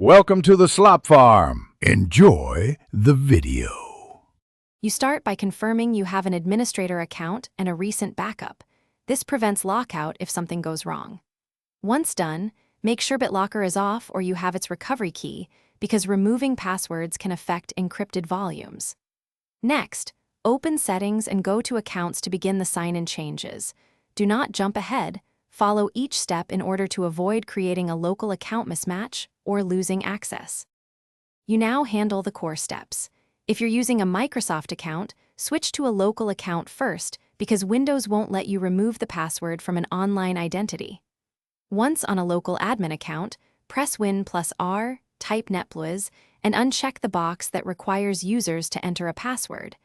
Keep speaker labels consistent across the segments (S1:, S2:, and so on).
S1: Welcome to the Slop Farm. Enjoy the video.
S2: You start by confirming you have an administrator account and a recent backup. This prevents lockout if something goes wrong. Once done, make sure BitLocker is off or you have its recovery key, because removing passwords can affect encrypted volumes. Next, open Settings and go to Accounts to begin the sign-in changes. Do not jump ahead. Follow each step in order to avoid creating a local account mismatch or losing access. You now handle the core steps. If you're using a Microsoft account, switch to a local account first because Windows won't let you remove the password from an online identity. Once on a local admin account, press Win+R, type netpluis, and uncheck the box that requires users to enter a password.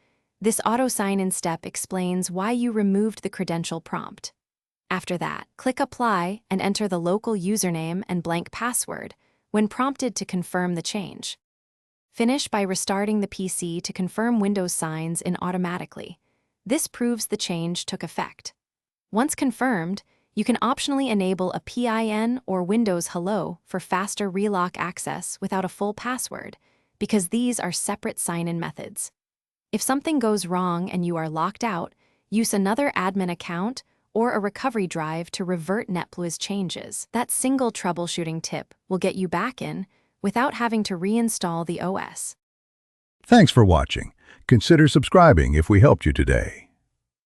S2: This auto sign-in step explains why you removed the credential prompt. After that, click Apply and enter the local username and blank password when prompted to confirm the change. Finish by restarting the PC to confirm Windows signs in automatically. This proves the change took effect. Once confirmed, you can optionally enable a PIN or Windows Hello for faster relock access without a full password, because these are separate sign-in methods. If something goes wrong and you are locked out, use another admin account or a recovery drive to revert netpluis changes. That single troubleshooting tip will get you back in without having to reinstall the OS.
S1: Thanks for watching. Consider subscribing if we helped you today.